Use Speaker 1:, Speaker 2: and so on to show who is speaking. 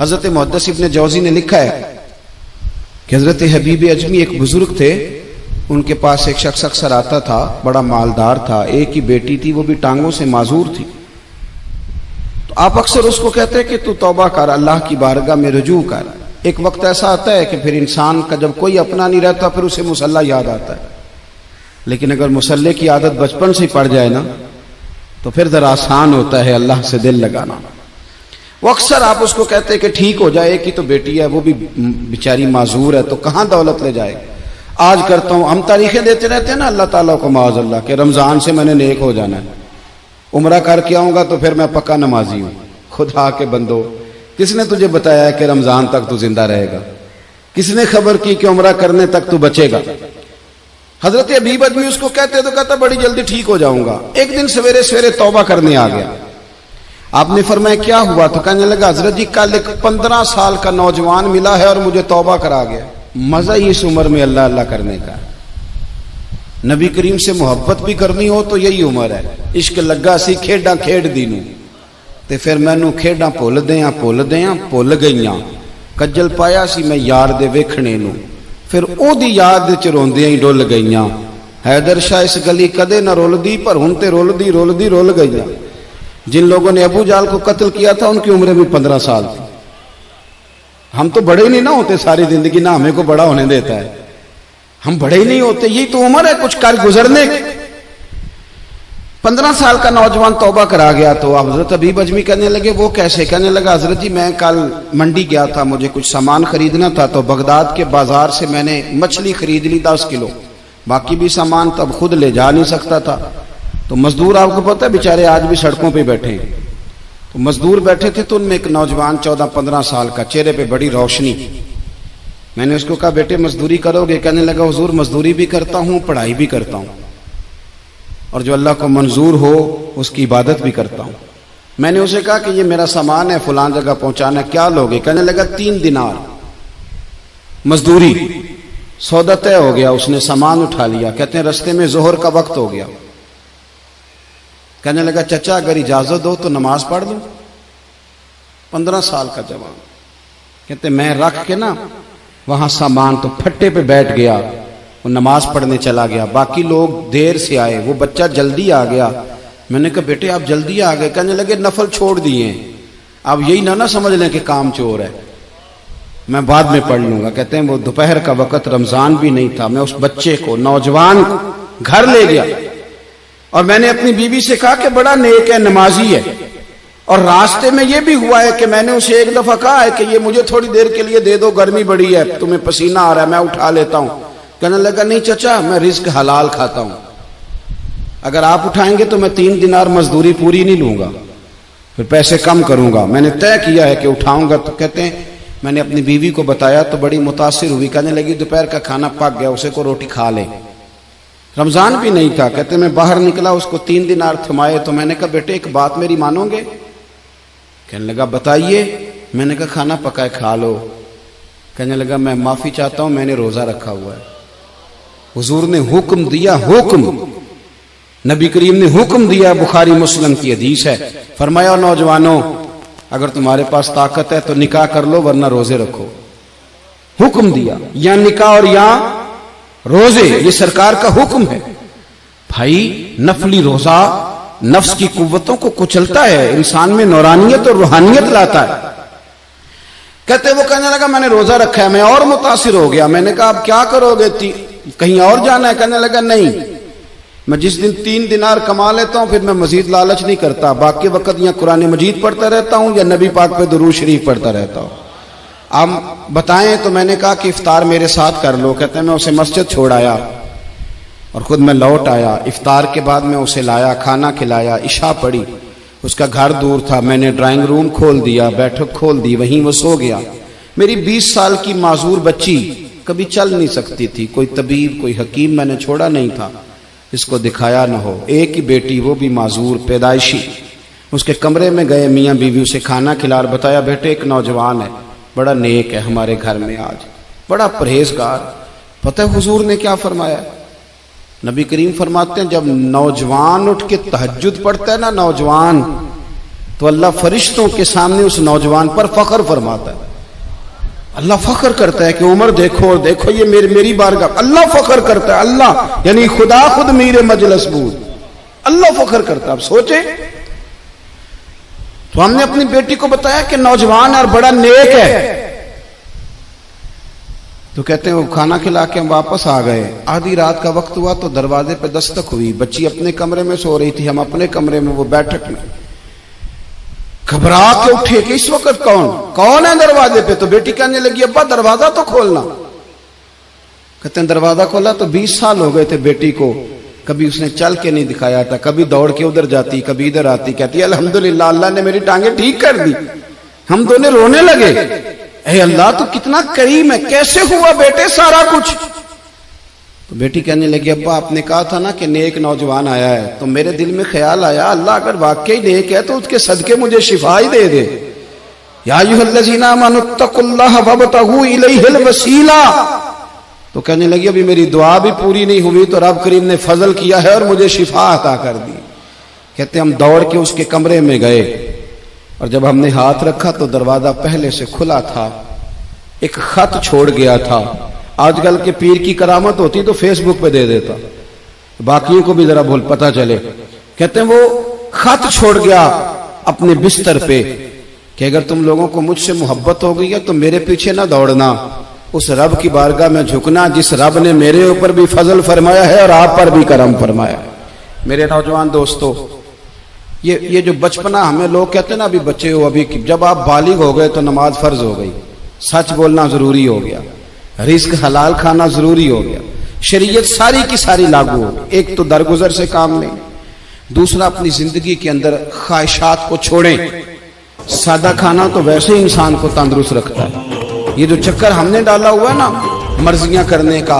Speaker 1: हजरत मुहद्दिस इब्न जौजी ने लिखा है कि हजरत हबीब अजमी एक बुजुर्ग थे, उनके पास एक शख्स अक्सर आता था, बड़ा मालदार था, एक ही बेटी थी, वो भी टांगों से माजूर थी। तो आप अक्सर उसको कहते कि तू तौबा कर, अल्लाह की बारगाह में रुजू कर। एक वक्त ऐसा आता है कि फिर इंसान का जब कोई अपना नहीं रहता फिर उसे मुसल्ला याद आता है, लेकिन अगर मुसल्ले की आदत बचपन से पड़ जाए ना तो फिर जरा आसान होता है अल्लाह से दिल लगाना। वो अक्सर आप उसको कहते हैं कि ठीक हो जाए, कि तो बेटी है, वो भी बेचारी माजूर है, तो कहाँ दौलत ले जाए। आज करता हूँ, हम तारीखें देते रहते हैं ना अल्लाह ताला को माज़अल्लाह के रमजान से मैंने नेक हो जाना है, उम्रा करके आऊंगा तो फिर मैं पक्का नमाजी हूँ। खुदा के बंदो, किसने तुझे बताया है कि रमजान तक तू जिंदा रहेगा? किसने खबर की कि उम्रा करने तक तू बचेगा? हजरत हबीब अजमी उसको कहते तो कहता बड़ी जल्दी ठीक हो जाऊंगा। एक दिन सवेरे सवेरे तौबा करने आ गया। आपने फरमाया क्या हुआ? तो कहने लगा हजरत जी कल एक 15 साल का नौजवान मिला है और मुझे तौबा करा गया। मजा ही इस उम्र में अल्लाह अल्लाह करने का। नबी करीम से मोहब्बत भी करनी हो तो यही उम्र है। इश्क लगा सी खेडा खेड दी नूं ते फिर मैनू खेडा भुल भुल गईयां। कज्जल पाया सी मैं यार दे वेखणे नूं, फिर ओदी याद च रोंदियां ही डुल गईयां। हैदर शाह इस गली कदे न रुलदी, पर हुण ते रुलदी रुलदी रुल गईयां। जिन लोगों ने अबू जाल को कत्ल किया था उनकी उम्र भी 15 साल थी। हम तो बड़े ही नहीं ना होते सारी जिंदगी, ना हमें को बड़ा होने देता है, हम बड़े ही नहीं होते। यही तो उम्र है कुछ कर गुजरने की। 15 साल का नौजवान तौबा करा गया। तो हजरत हबीब अजमी कहने लगे वो कैसे? कहने लगा हजरत जी मैं कल मंडी गया था, मुझे कुछ सामान खरीदना था, तो बगदाद के बाजार से मैंने मछली खरीद ली 10 किलो, बाकी भी सामान तब खुद ले जा नहीं सकता था। तो मजदूर आपको पता है बेचारे आज भी सड़कों पे बैठे हैं। तो मजदूर बैठे थे तो उनमें एक नौजवान 14-15 साल का, चेहरे पे बड़ी रोशनी। मैंने उसको कहा बेटे मजदूरी करोगे? कहने लगा हुजूर मजदूरी भी करता हूँ, पढ़ाई भी करता हूँ, और जो अल्लाह को मंजूर हो उसकी इबादत भी करता हूँ। मैंने उसे कहा कि ये मेरा सामान है, फलां जगह पहुंचाना, क्या लोगे? कहने लगा 3 दिनार मजदूरी। सौदा तय हो गया, उसने सामान उठा लिया। कहते हैं रस्ते में जोहर का वक्त हो गया। कहने लगा चचा अगर इजाजत दो तो नमाज पढ़ लूं। 15 साल का जवान। कहते मैं रख के ना वहां सामान तो फट्टे पे बैठ गया, वो नमाज पढ़ने चला गया। बाकी लोग देर से आए, वो बच्चा जल्दी आ गया। मैंने कहा बेटे आप जल्दी आ गए? कहने लगे नफल छोड़ दिए, अब यही ना समझ लें कि काम चोर है, मैं बाद में पढ़ लूंगा। कहते हैं वो दोपहर का वक्त, रमजान भी नहीं था। मैं उस बच्चे को, नौजवान घर ले गया और मैंने अपनी बीवी से कहा कि बड़ा नेक है, नमाजी है। और रास्ते में यह भी हुआ है कि मैंने उसे एक दफा कहा है कि ये मुझे थोड़ी देर के लिए दे दो, गर्मी बड़ी है, तुम्हें पसीना आ रहा है, मैं उठा लेता हूं। कहने लगा नहीं चचा मैं रिस्क हलाल खाता हूं, अगर आप उठाएंगे तो मैं 3 दिनार मजदूरी पूरी नहीं लूंगा, फिर पैसे कम करूंगा। मैंने तय किया है कि उठाऊंगा। तो कहते हैं मैंने अपनी बीवी को बताया तो बड़ी मुतासिर हुई। कहने लगी दोपहर का खाना पक गया, उसे को रोटी खा ले। रमजान भी नहीं था। कहते मैं बाहर निकला, उसको 3 दिनार थमाए। तो मैंने कहा बेटे एक बात मेरी मानोगे? कहने लगा बताइए। मैंने कहा खाना पकाए खा लो। कहने लगा मैं माफी चाहता हूं, मैंने रोजा रखा हुआ है। हुजूर ने हुक्म दिया, हुक्म, नबी करीम ने हुक्म दिया, बुखारी मुस्लिम की हदीस है। फरमाया नौजवानों अगर तुम्हारे पास ताकत है तो निकाह कर लो, वरना रोजे रखो। हुक्म दिया, या निकाह और या रोजे, ये सरकार का हुक्म है। भाई नफली रोजा नफ्स की कुव्वतों को कुचलता है, इंसान में नौरानियत और रूहानियत लाता है। कहते वो कहने लगा मैंने रोजा रखा है। मैं और मुतासिर हो गया। मैंने कहा अब क्या करोगे? कहीं और जाना है? कहने लगा नहीं, मैं जिस दिन 3 दिनार कमा लेता हूं फिर मैं मजीद लालच नहीं करता, बाकी वक्त या कुरान मजीद पढ़ता रहता हूं या नबी पाक पे दुरूद शरीफ पढ़ता रहता हूं। आप बताएं। तो मैंने कहा कि इफ्तार मेरे साथ कर लो। कहते हैं मैं उसे मस्जिद छोड़ आया और खुद मैं लौट आया। इफ्तार के बाद मैं उसे लाया, खाना खिलाया, इशा पढ़ी। उसका घर दूर था, मैंने ड्राइंग रूम खोल दिया, बैठक खोल दी, वहीं वो सो गया। मेरी 20 साल की माजूर बच्ची कभी चल नहीं सकती थी, कोई तबीब कोई हकीम मैंने छोड़ा नहीं था, इसको दिखाया न हो। एक ही बेटी, वो भी माजूर पैदाइशी। उसके कमरे में गए, मियाँ बीवी उसे खाना खिला, बताया बेटे एक नौजवान है, बड़ा नेक है हमारे घर में, आज बड़ा परहेजगार। पता है हुजूर ने क्या फरमाया? नबी करीम फरमाते हैं जब नौजवान उठ के तहज्जुद पढ़ता है ना, नौजवान तो अल्लाह फरिश्तों के सामने उस नौजवान पर फख्र फरमाता है। अल्लाह फख्र करता है कि उमर देखो देखो ये मेरी बारगाह। अल्लाह फख्र करता है, अल्लाह यानी खुदा खुद मीर मजलिस बूद, अल्लाह फख्र करता है। आप सोचे, तो हमने अपनी बेटी को बताया कि नौजवान और बड़ा नेक है, तो कहते हैं वो खाना खिला के हम वापस आ गए। आधी रात का वक्त हुआ तो दरवाजे पे दस्तक हुई। बच्ची अपने कमरे में सो रही थी, हम अपने कमरे में, वो बैठक में। घबरा के उठे कि इस वक्त कौन है दरवाजे पे? तो बेटी कहने लगी अब्बा दरवाजा तो खोलना। कहते हैं दरवाजा खोला तो 20 साल हो गए थे बेटी को, कभी उसने चल के नहीं दिखाया था, कभी दौड़ के उधर जाती, कभी इधर आती। कहती अल्हम्दुलिल्लाह अल्लाह ने मेरी टांगे ठीक कर दी। हम दोनों रोने लगे, ए अल्लाह तू कितना करीम है, कैसे हुआ बेटे सारा कुछ? तो बेटी कहने लगी अब्बा आपने कहा था ना कि नेक नौजवान आया है, तो मेरे दिल में ख्याल आया अल्लाह अगर वाकई नेक है तो उसके सदके मुझे शिफा ही दे दे। या अय्युहल्लज़ीना आमनुत्तकुल्लाह वब्तगू इलैहिल वसीला। तो कहने लगी अभी मेरी दुआ भी पूरी नहीं हुई तो रब करीम ने फजल किया है और मुझे शिफा अता कर दी। कहते हम दौड़ के उसके कमरे में गए और जब हमने हाथ रखा तो दरवाजा पहले से खुला था, एक खत छोड़ गया था। आजकल के पीर की करामत होती तो फेसबुक पे दे देता, बाकियों को भी जरा भूल पता चले। कहते हैं वो खत छोड़ गया अपने बिस्तर पे कि अगर तुम लोगों को मुझसे मोहब्बत हो गई है तो मेरे पीछे ना दौड़ना, उस रब की बारगाह में झुकना जिस रब ने मेरे ऊपर भी फजल फरमाया है और आप पर भी करम फरमाया। मेरे नौजवान दोस्तों, ये जो बचपना हमें लोग कहते हैं ना अभी बच्चे हो, अभी जब आप बालिग हो गए तो नमाज फर्ज हो गई, सच बोलना जरूरी हो गया, रिस्क हलाल खाना जरूरी हो गया, शरीयत सारी की सारी लागू हो गई। एक तो दरगुजर से काम नहीं, दूसरा अपनी जिंदगी के अंदर ख्वाहिशात को छोड़ें। सादा खाना तो वैसे ही इंसान को तंदुरुस्त रखता है। ये जो चक्कर हमने डाला हुआ है ना मर्जियां करने का,